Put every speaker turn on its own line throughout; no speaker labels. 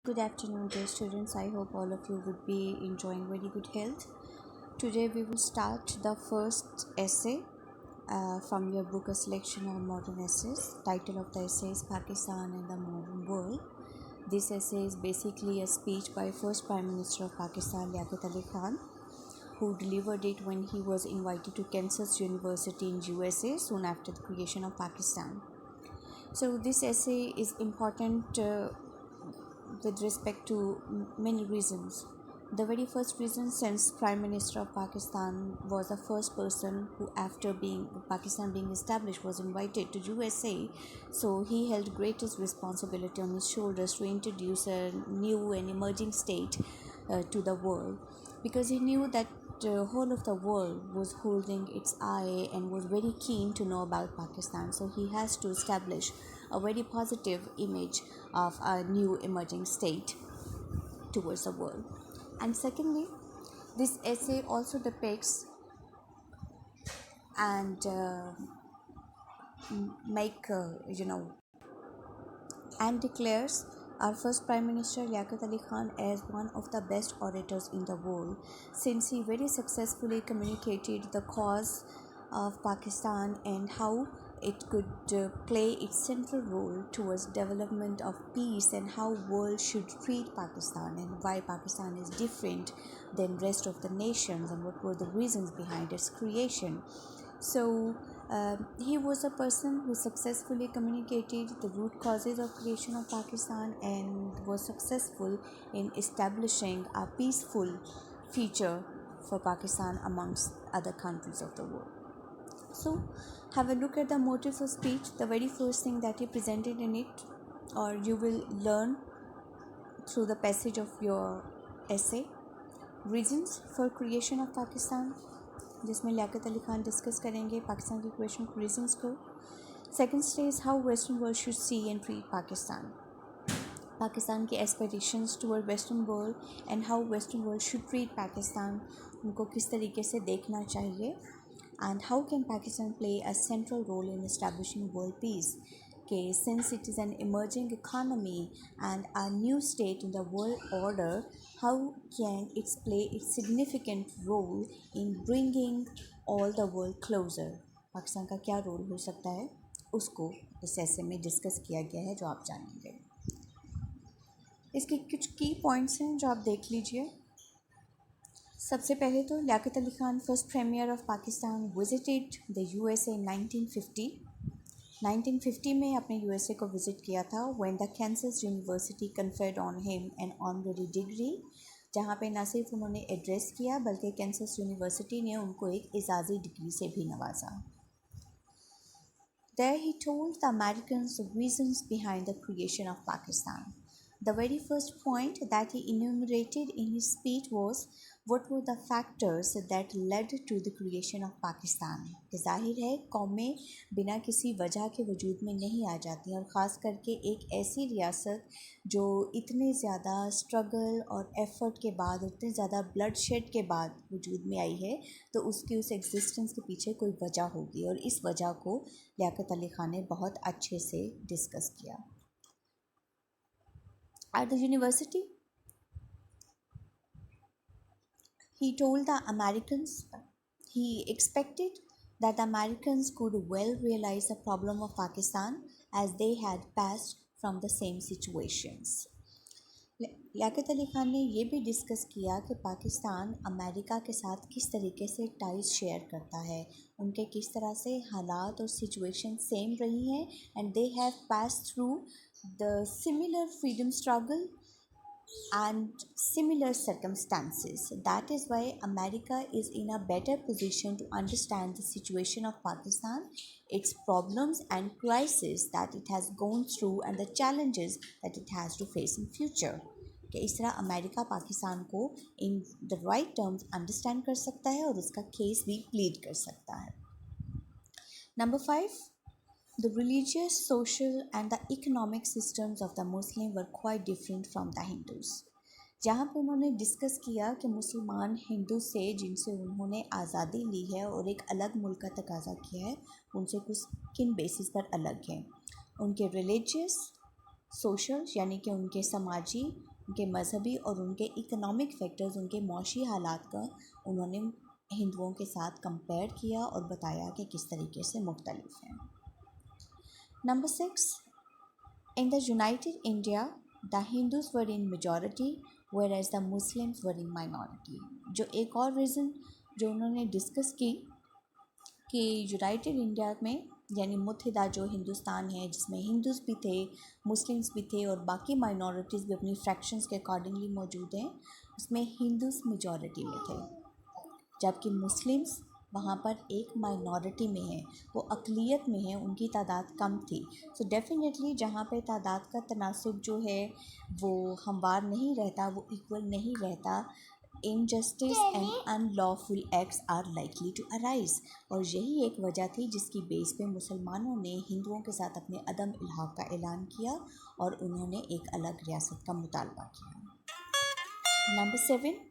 Good afternoon, dear students. I hope all of you would be enjoying very good health. Today we will start the first essay from your book, A Selection of Modern Essays. Title of the essay is Pakistan and the Modern World. This essay is basically a speech by first Prime Minister of Pakistan, Liaquat Ali Khan, who delivered it when he was invited to Kansas University in USA soon after the creation of Pakistan. So this essay is important with respect to many reasons. The very first reason, since Prime Minister of Pakistan was the first person who, after being Pakistan being established, was invited to USA, so he held greatest responsibility on his shoulders to introduce a new and emerging state to the world, because he knew that the whole of the world was holding its eye and was very keen to know about Pakistan. So he has to establish a very positive image of a new emerging state towards the world. And secondly, this essay also depicts and make and declares our first Prime Minister Liaquat Ali Khan as one of the best orators in the world, since he very successfully communicated the cause of Pakistan and how it could play its central role towards development of peace, and how world should treat Pakistan and why Pakistan is different than rest of the nations and what were the reasons behind its creation. So he was a person who successfully communicated the root causes of creation of Pakistan and was successful in establishing a peaceful future for Pakistan amongst other countries of the world. So have a look at the motive of speech, the very first thing that he presented in it, or you will learn through the passage of your essay. Reasons for creation of Pakistan, जिसमें Liaquat Ali Khan discuss करेंगे पाकिस्तान की creation के reasons को. Second stage how western world should see and treat Pakistan, Pakistan के aspirations toward western world and how western world should treat Pakistan, उनको किस तरीके से देखना चाहिए. And how can Pakistan play a central role in establishing world peace, okay, since it is an emerging economy and a new state in the world order, how can it play its significant role in bringing all the world closer? Pakistan का क्या role हो सकता है, उसको इस ऐसे में discuss किया गया है जो आप जानेंगे. इसके कुछ की पॉइंट्स हैं जो आप देख लीजिए. सबसे पहले तो Liaquat Ali Khan first premier of Pakistan visited the USA in 1950. 1950 में अपने यूएसए को विज़िट किया था when the Kansas university conferred on him an honorary degree, जहाँ पे न सिर्फ उन्होंने एड्रेस किया बल्कि कैंसस यूनिवर्सिटी ने उनको एक एजाज़ी डिग्री से भी नवाजा. There he told the Americans the reasons behind the creation of Pakistan. The very first point that he enumerated in his speech was what were the factors that led to the creation of Pakistan. कि जाहिर है कौमें बिना किसी वजह के वजूद में नहीं आ जाती, और ख़ास करके एक ऐसी रियासत जो इतने ज़्यादा स्ट्रगल और एफ़र्ट के बाद, इतने ज़्यादा ब्लड शेड के बाद वजूद में आई है, तो उसकी उस एग्जिस्टेंस के पीछे कोई वजह होगी, और इस वजह को लियाकत अली खान ने बहुत अच्छे से डिस्कस किया. At the university, he told the Americans he expected that the Americans could well realize the problem of Pakistan as they had passed from the same situations. Liaquat Ali Khan ने ये भी डिस्कस किया कि पाकिस्तान अमेरिका के साथ किस तरीके से टाइज शेयर करता है, उनके किस तरह से हालात और सिचुएशन सेम रही हैं, and they have pass through the similar freedom struggle and similar circumstances. That is why America is in a better position to understand the situation of Pakistan, its problems and crises that it has gone through, and the challenges that it has to face in future. कि इस तरह America Pakistan को in the right terms understand कर सकता है और उसका case भी प्लीड कर सकता है. Number 5, the religious, social and the economic systems of the Muslim were quite different from the Hindus. जहाँ पर उन्होंने डिस्कस किया कि मुसलमान हिंदू से जिनसे उन्होंने आज़ादी ली है और एक अलग मुल्क का तकाजा किया है, उनसे कुछ किन बेसिस पर अलग हैं. उनके रिलीजियस, सोशल यानी कि उनके समाजी उनके मजहबी और उनके इकोनॉमिक फैक्टर्स, उनके मौशी हालात का उन्होंने हिंदुओं के साथ कंपेयर किया और बताया कि किस तरीके से मुख्तलिफ हैं। Number 6, in the united India the Hindus were in majority whereas the Muslims were in minority. जो एक और रीज़न जो उन्होंने डिस्कस की कि यूनाइटेड इंडिया में यानी मुत्तहिदा जो हिंदुस्तान है जिसमें हिंदूज़ भी थे, मुस्लिम्स भी थे और बाकी माइनॉरिटीज़ भी अपनी फ्रैक्शंस के अकॉर्डिंगली मौजूद हैं, उसमें हिंदूज़ मेजॉरिटी में थे जबकि मुस्लिम्स वहाँ पर एक माइनॉरिटी में है, वो अक़लियत में है, उनकी तादाद कम थी। सो डेफिनेटली जहाँ पे तादाद का तनासुब जो है वो हमवार नहीं रहता, वो इक्वल नहीं रहता, injustice and unlawful acts are likely to arise. और यही एक वजह थी जिसकी बेस पे मुसलमानों ने हिंदुओं के साथ अपने अदम इल्हाक का ऐलान किया और उन्होंने एक अलग रियासत का मुतालबा किया। Number 7,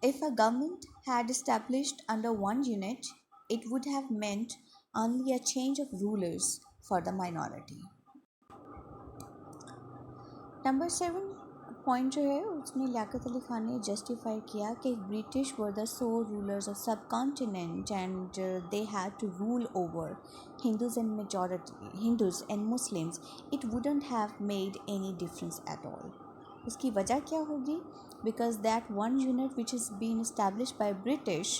if a government had established under one unit, it would have meant only a change of rulers for the minority. Number 7 point जो है उसमें लियाकत अली खान ने जस्टिफाई किया कि British were the sole rulers of subcontinent and they had to rule over Hindus and majority, Hindus and Muslims, it wouldn't have made any difference at all. उसकी वजह क्या होगी? Because that one unit which is being established by British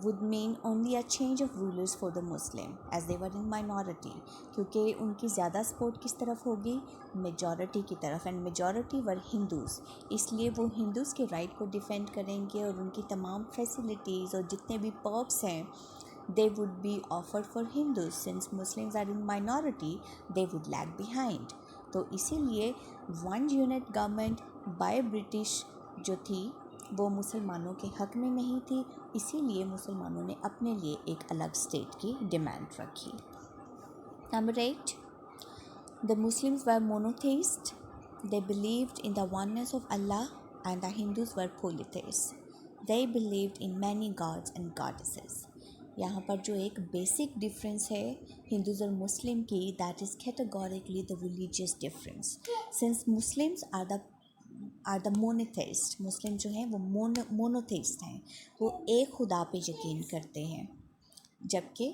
would mean only a change of rulers for the Muslim as they were in minority, क्योंकि उनकी ज़्यादा support किस तरफ होगी? मेजॉरिटी की तरफ, एंड मेजॉरिटी वर हिंदूज़, इसलिए वो हिंदूज़ के राइट को डिफेंड करेंगे और उनकी तमाम फैसिलिटीज़ और जितने भी पर्क्स हैं they would be offered for Hindus. Since Muslims are in minority, they would lag behind. तो इसीलिए one unit government by British जो थी वो मुसलमानों के हक़ में नहीं थी, इसीलिए मुसलमानों ने अपने लिए एक अलग स्टेट की डिमांड रखी। Number 8, the Muslims were monotheist, they believed in the oneness of Allah and the Hindus were polytheist, they believed in many gods and goddesses. यहाँ पर जो एक बेसिक डिफरेंस है हिंदूज़ और मुस्लिम की, that is categorically the religious difference. Since Muslims are the monotheist, Muslim जो हैं वो मोनोथेइस्ट हैं, वो एक खुदा पे यकीन करते हैं, जबकि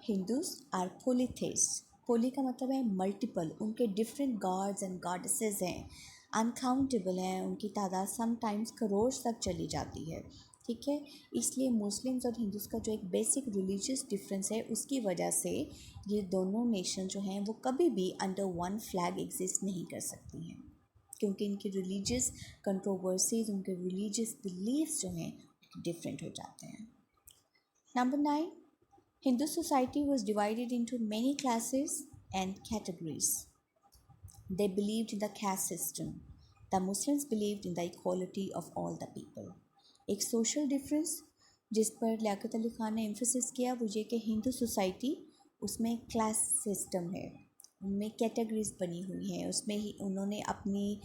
हिंदूज़ आर पोलीथेइस्ट। पोली का मतलब है मल्टीपल, उनके डिफरेंट गॉड्स एंड गॉडेसेस हैं, अनकाउंटेबल हैं, उनकी तादाद समटाइम्स करोड़ तक चली जाती है। ठीक है, इसलिए मुस्लिम्स और हिंदूज़ का जो एक बेसिक रिलीजियस डिफरेंस है उसकी वजह से ये दोनों नेशन जो हैं वो कभी भी अंडर वन फ्लैग एग्जिस्ट नहीं कर सकती हैं, क्योंकि इनकी रिलीजियस कंट्रोवर्सीज, उनके रिलीजियस बिलीव्स जो हैं डिफरेंट हो जाते हैं। Number 9, Hindu society was divided into many classes and categories. They believed in the caste system. The Muslims believed in the equality of all the people. एक social difference जिस पर लियाकत अली खान ने emphasis किया वो ये कि हिंदू सोसाइटी उसमें क्लास सिस्टम है, उनमें कैटेगरीज बनी हुई हैं, उसमें ही उन्होंने अपनी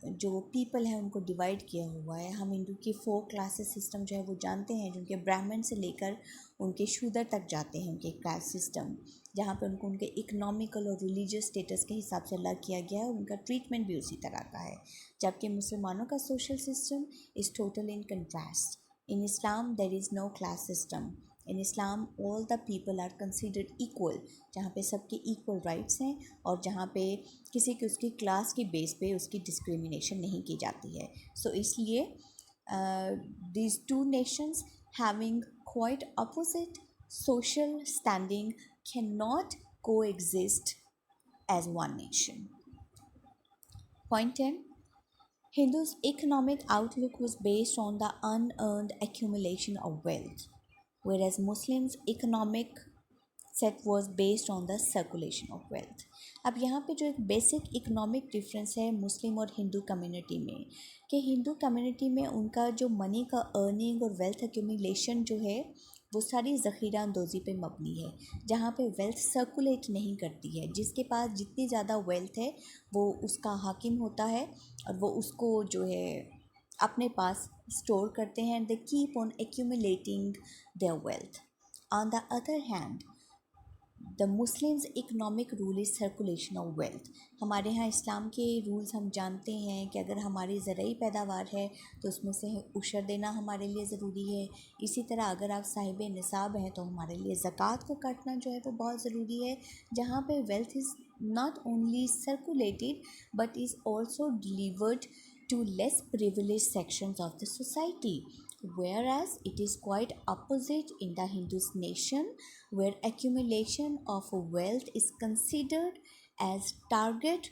जो पीपल है उनको डिवाइड किया हुआ है। हम हिंदू की 4 क्लासेस सिस्टम जो है वो जानते हैं, जिनके ब्राह्मण से लेकर उनके शूदर तक जाते हैं उनके क्लास सिस्टम, जहाँ पे उनको उनके इकोनॉमिकल और रिलीजियस स्टेटस के हिसाब से अलग किया गया है और उनका ट्रीटमेंट भी उसी तरह का है। जबकि मुसलमानों का social system is total in contrast. In Islam there is no class system. In Islam all the people are considered equal, जहाँ पे सबके इक्वल राइट्स हैं और जहाँ पे किसी की उसकी क्लास की बेस पे उसकी डिस्क्रिमिनेशन नहीं की जाती है। सो इसलिए these two nations having quite opposite social standing cannot coexist as one nation. Point 10. Hindus' economic outlook was based on the unearned accumulation of wealth, whereas Muslims' economic set was based on the circulation of wealth. अब यहाँ पे जो एक basic economic difference है मुस्लिम और Hindu community में, कि Hindu community में उनका जो मनी का अर्निंग और वेल्थ एक्यूमुलेशन जो है वो सारी ज़ख़ीरा अंदोज़ी पे मबनी है, जहाँ पे वेल्थ सर्कुलेट नहीं करती है। जिसके पास जितनी ज़्यादा वेल्थ है वो उसका हाकिम होता है और वो उसको जो है अपने पास स्टोर करते हैं, they keep on accumulating there wealth. On the other hand the Muslims economic rule is circulation of wealth. हमारे यहाँ इस्लाम के रूल्स हम जानते हैं कि अगर हमारी ज़रूरी पैदावार है तो उसमें से उशर देना हमारे लिए ज़रूरी है। इसी तरह अगर आप साहिब निसाब हैं तो हमारे लिए ज़कात को काटना जो है वो बहुत ज़रूरी है, जहाँ पे wealth is not only circulated but is also delivered to less privileged sections of the society, whereas it is quite opposite in the Hindu nation, where accumulation of wealth is considered as target